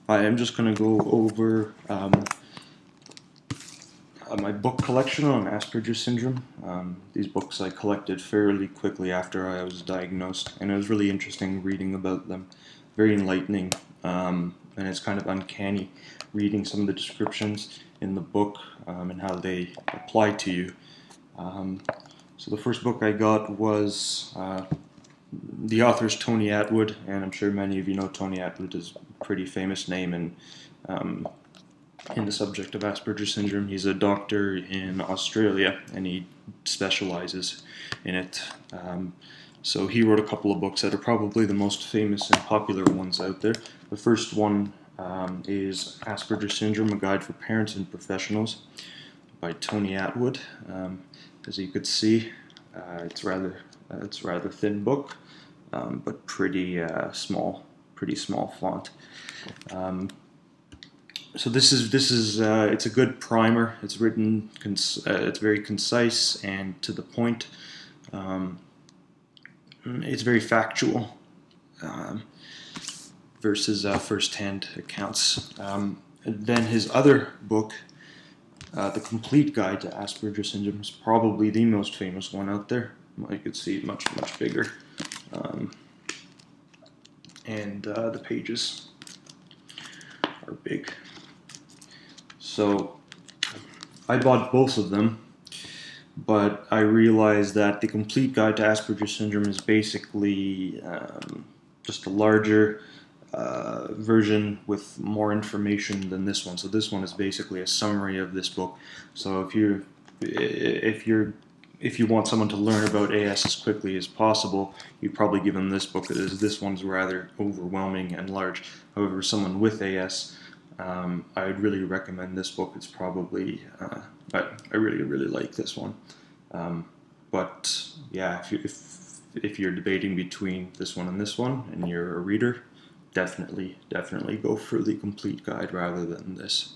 I am just going to go over my book collection on Asperger syndrome. These books I collected fairly quickly after I was diagnosed, and it was really interesting reading about them. Very enlightening, and it's kind of uncanny reading some of the descriptions in the book and how they apply to you. So the first book I got was the author's Tony Attwood, and I'm sure many of you know Tony Attwood is a pretty famous name in the subject of Asperger syndrome. He's a doctor in Australia, and he specializes in it. So he wrote a couple of books that are probably the most famous and popular ones out there. The first one is Asperger Syndrome, A Guide for Parents and Professionals by Tony Attwood. As you could see, it's a rather thin book, but pretty small font. So it's a good primer. It's written, it's very concise and to the point. It's very factual versus first-hand accounts. Then his other book, The Complete Guide to Asperger Syndrome, is probably the most famous one out there. You could see it much bigger, and the pages are big. So I bought both of them, but I realized that The Complete Guide to Asperger Syndrome is basically just a larger version with more information than this one. So this one is basically a summary of this book. So if you want someone to learn about AS as quickly as possible, you probably give them this book, as this one's rather overwhelming and large. However, someone with AS, I would really recommend this book. It's probably, I really like this one. But yeah, if you're debating between this one and you're a reader, definitely go for the complete guide rather than this.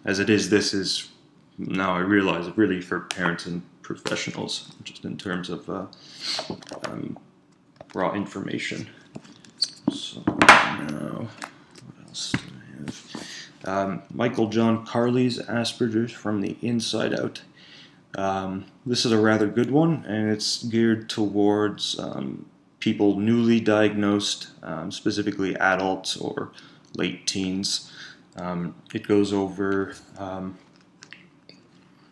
As it is, this is, now I realize, really for parents and professionals, just in terms of raw information. So now, what else do I have? Michael John Carley's Asperger's from the Inside Out. This is a rather good one, and it's geared towards people newly diagnosed, specifically adults or late teens. It goes over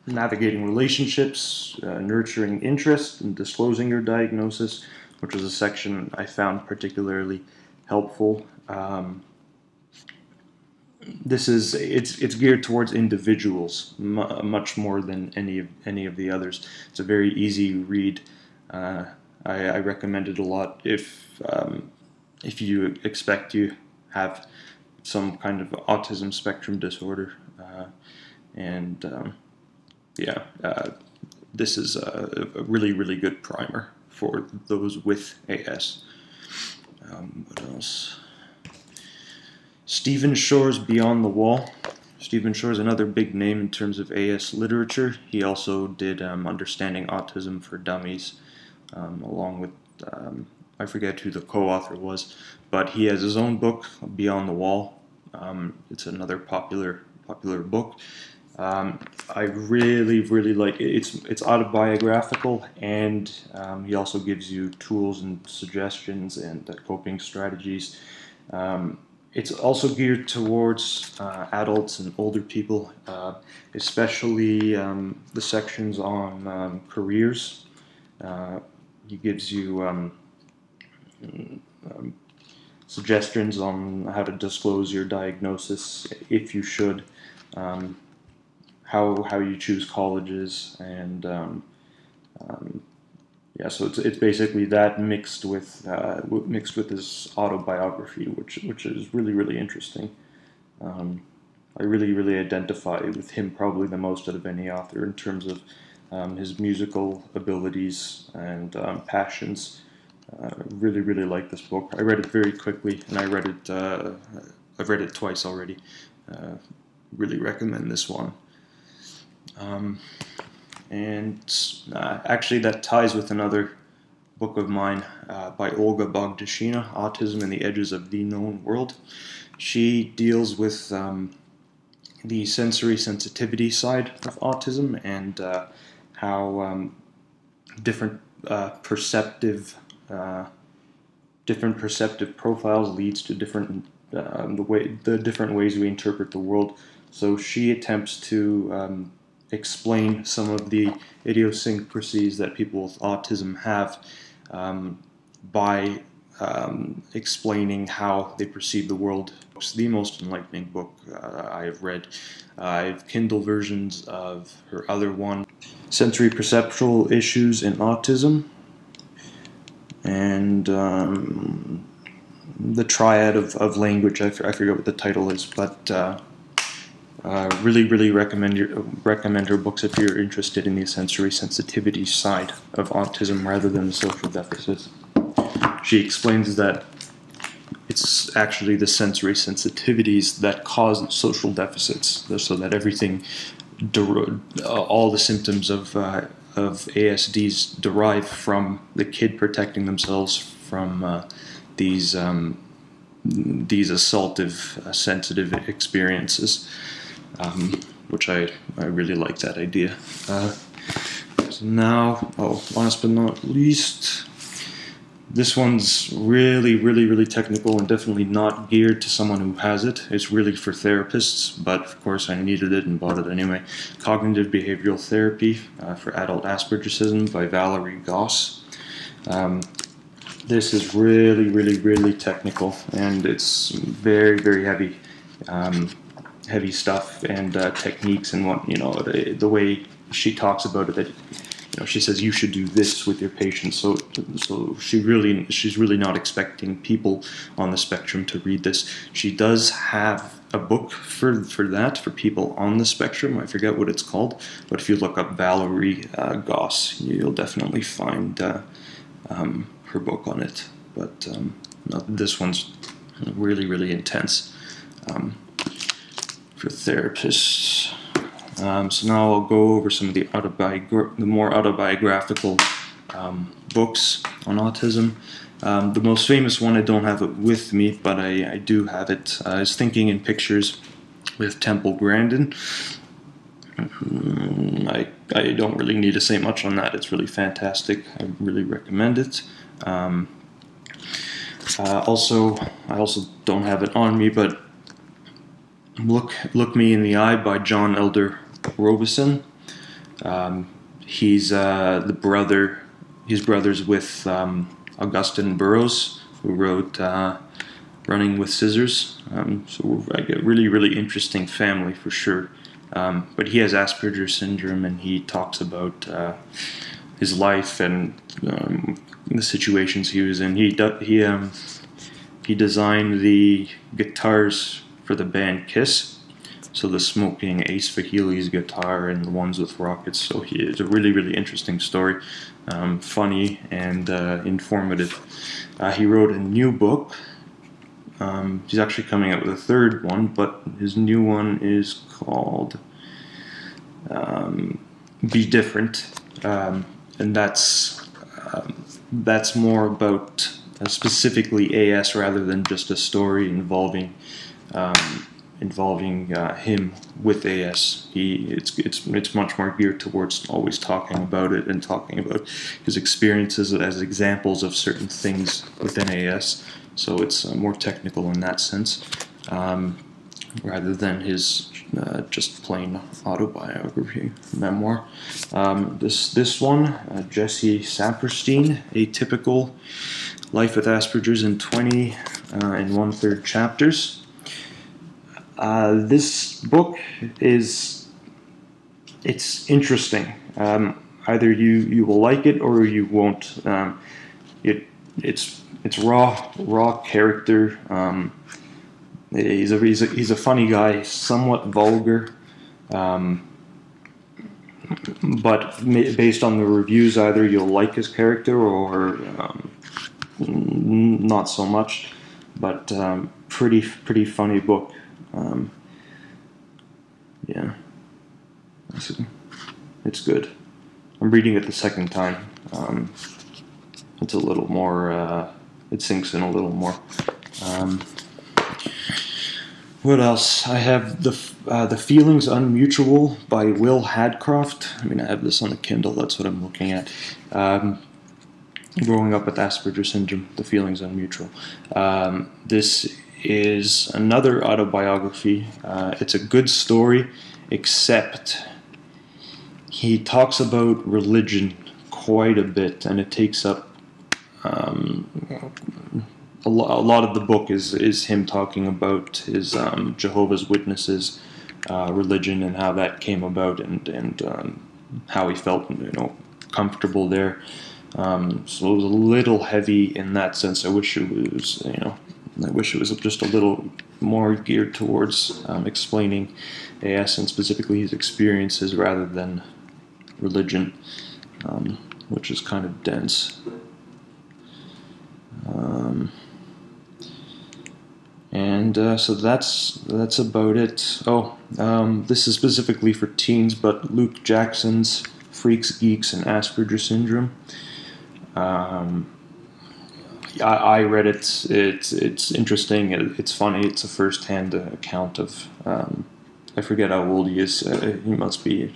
navigating relationships, nurturing interest, and disclosing your diagnosis, which was a section I found particularly helpful. It's geared towards individuals much more than any of the others. It's a very easy read. I recommend it a lot if you expect to have some kind of autism spectrum disorder, this is a really good primer for those with AS. What else? Stephen Shore's Beyond the Wall. Stephen Shore is another big name in terms of AS literature. He also did Understanding Autism for Dummies, along with, I forget who the co-author was, but he has his own book, Beyond the Wall. It's another popular book. I really like it. It's autobiographical, and he also gives you tools and suggestions and coping strategies. It's also geared towards adults and older people, especially the sections on careers. He gives you suggestions on how to disclose your diagnosis, if you should, how you choose colleges, and yeah, so it's basically that mixed with his autobiography, which is really interesting. I really identify with him probably the most out of any author in terms of his musical abilities and passions. Really like this book. I read it very quickly, and I've read it twice already. Really recommend this one. Actually, that ties with another book of mine by Olga Bogdashina, Autism and the Edges of the Known World. She deals with the sensory sensitivity side of autism and how different perceptive profiles leads to different the different ways we interpret the world. So she attempts to explain some of the idiosyncrasies that people with autism have by explaining how they perceive the world. It's the most enlightening book I have read. I have Kindle versions of her other one, Sensory Perceptual Issues in Autism, and the Triad of Language. I forget what the title is, but really recommend her books if you're interested in the sensory sensitivity side of autism rather than the social deficits. She explains that it's actually the sensory sensitivities that cause social deficits, so that everything, all the symptoms of ASDs derive from the kid protecting themselves from these assaultive, sensitive experiences, which I really like that idea. So now, last but not least, this one's really technical and definitely not geared to someone who has it. It's really for therapists, but of course I needed it and bought it anyway. Cognitive Behavioral Therapy for Adult Aspergerism by Valerie Gaus. This is really technical, and it's very heavy, heavy stuff and techniques and what, the way she talks about it. That, she says you should do this with your patients. So she's really not expecting people on the spectrum to read this. She does have a book for that, for people on the spectrum. I forget what it's called, but if you look up Valerie Gaus, you'll definitely find her book on it. But this one's really intense for therapists. So now I'll go over some of the more autobiographical books on autism. The most famous one, I don't have it with me, but I do have it, is Thinking in Pictures with Temple Grandin. I don't really need to say much on that. It's really fantastic. I really recommend it. I also don't have it on me, but Look Me in the Eye by John Elder Robison. He's the brother. His brother's with Augustine Burroughs, who wrote Running with Scissors. So I get really interesting family for sure. But he has Asperger syndrome, and he talks about his life and the situations he was in. He designed the guitars for the band Kiss, so the smoking Ace Vahely's guitar and the ones with rockets. So it's a really interesting story, funny and informative. He wrote a new book. He's actually coming out with a third one, but his new one is called Be Different, and that's more about specifically AS rather than just a story involving him with AS. It's much more geared towards always talking about it and talking about his experiences as examples of certain things within AS. So it's more technical in that sense, rather than his just plain autobiography memoir. This one, Jesse Saperstein, Atypical: Life with Asperger's in 20 and 1/3 chapters. This book it's interesting. Either you will like it or you won't. It's raw character. He's a funny guy, somewhat vulgar, but based on the reviews, either you'll like his character or not so much. But pretty funny book. Yeah, it's good. I'm reading it the second time. It's a little more, it sinks in a little more. What else? I have the Feelings Unmutual by Will Hadcroft. I mean, I have this on the Kindle. That's what I'm looking at. Growing Up with Asperger Syndrome, The Feelings Unmutual. This is another autobiography. It's a good story, except he talks about religion quite a bit, and it takes up a lot of the book is him talking about his Jehovah's Witnesses religion and how that came about, and how he felt, comfortable there. So it was a little heavy in that sense. I wish it was, I wish it was just a little more geared towards explaining AS and specifically his experiences rather than religion, which is kind of dense. So that's about it. This is specifically for teens, but Luke Jackson's Freaks, Geeks, and Asperger Syndrome. I read it. It's interesting. It's funny. It's a first-hand account of. I forget how old he is. He must be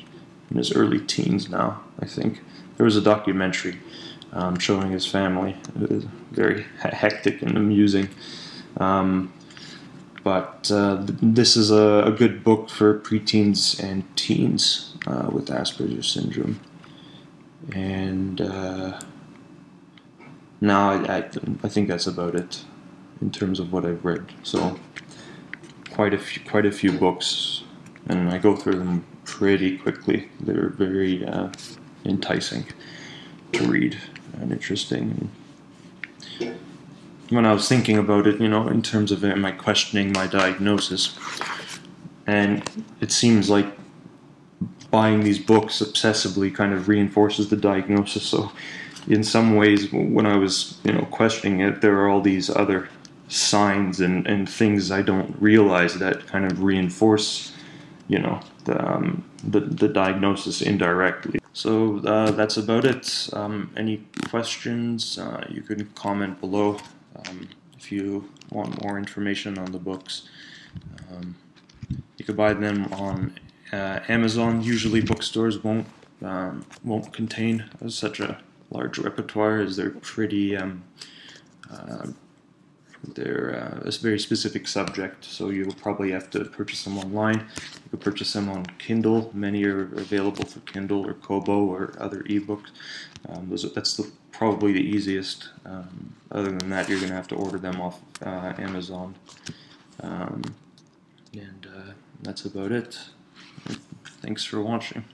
in his early teens now, I think. There was a documentary showing his family. It was very hectic and amusing. But this is a good book for preteens and teens with Asperger syndrome. And now I think that's about it in terms of what I've read. So quite a few books, and I go through them pretty quickly. They're very enticing to read and interesting. When I was thinking about it, in terms of am I questioning my diagnosis, and it seems like buying these books obsessively kind of reinforces the diagnosis. So in some ways, when I was questioning it, there are all these other signs and things I don't realize that kind of reinforce the diagnosis indirectly. So that's about it. Any questions, you can comment below. If you want more information on the books, you can buy them on Amazon. Usually bookstores won't contain such a large repertoire, as they're pretty they're a very specific subject, so you'll probably have to purchase them online. You can purchase them on Kindle. Many are available for Kindle or Kobo or other ebooks. That's probably the easiest. Other than that, you're going to have to order them off Amazon. And that's about it. Thanks for watching.